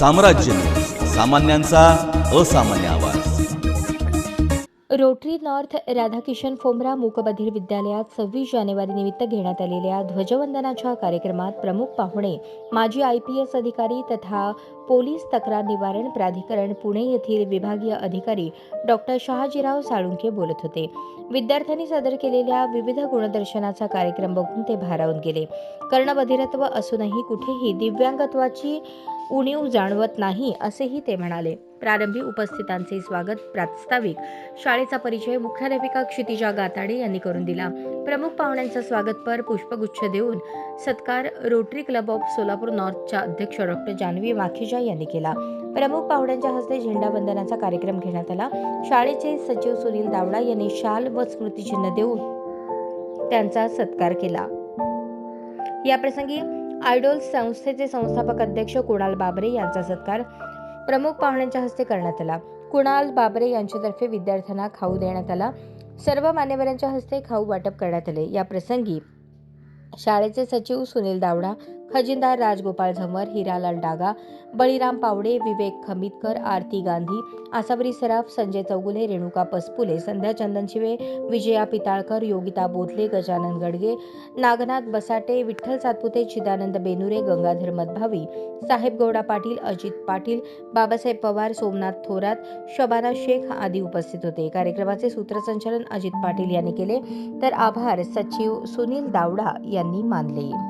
साम्राज्य न्यूज, सामान्यांचा असामान्य आवाज. रोटरी नॉर्थ राधाकिशन फोमरा मूकबधीर विद्यालयात 26 जानेवारी निमित्त घेण्यात आलेल्या ध्वजवंदनाच्या कार्यक्रमात प्रमुख पाहुणे माजी IPS अधिकारी तथा पोलीस तक्रार निवारण प्राधिकरण पुणे येथील विभागीय अधिकारी डॉक्टर शहाजीराव साळुंखे बोलत होते. विद्यार्थ्यांनी सादर केलेल्या विविध गुणदर्शनाचा कार्यक्रम बघून ते भारावून गेले. कर्णबधिरत्व असूनही कुठेही दिव्यांगत्वाची उणीव जाणवत नाही असेही ते म्हणाले. प्रारंभी उपस्थितांचे स्वागत प्रास्ताविक शाळेचा परिचय मुख्याध्यापिका क्षितिजा गाताडे यांनी करून दिला. प्रमुख पाहुण्यांचा स्वागतपर पुष्पगुच्छ देऊन सत्कार रोटरी क्लब ऑफ सोलापूर नॉर्थच्या अध्यक्ष डॉक्टर जानवी माखीजा यांनी केला. प्रमुख पाहुण्यांच्या हस्ते झेंडावंदनाचा कार्यक्रम घेण्यात आला. शाळेचे सचिव सुनील दावडा यांनी शाल व स्मृतिचिन्ह देऊन त्यांचा सत्कार केला. याप्रसंगी आयडॉल्स संस्थेचे संस्थापक अध्यक्ष कुणाल बाबरे यांचा सत्कार प्रमुख पाहुण्यांच्या हस्ते करण्यात आला. कुणाल बाबरे यांच्यातर्फे विद्यार्थ्यांना खाऊ देण्यात आला. सर्व मान्यवरांच्या हस्ते खाऊ वाटप करण्यात आले. या प्रसंगी शाळेचे सचिव सुनील दावडा, खजिनदार राजगोपाळ झंवर, हिरालाल डागा, बळीराम पावडे, विवेक खमितकर, आरती गांधी, आसावरी सराफ, संजय चौगुले, रेणुका पसपुले, संध्या चंदनशिवे, विजया पिताळकर, योगिता बोधले, गजानन गडगे, नागनाथ बसाटे, विठ्ठल सातपुते, चिदानंद बेनुरे, गंगाधर मदभावी, साहेब गौडा पाटील, अजित पाटील, बाबासाहेब पवार, सोमनाथ थोरात, शबाना शेख आदी उपस्थित होते. कार्यक्रमाचे सूत्रसंचालन अजित पाटील यांनी केले तर आभार सचिव सुनील दावडा यांनी मानले.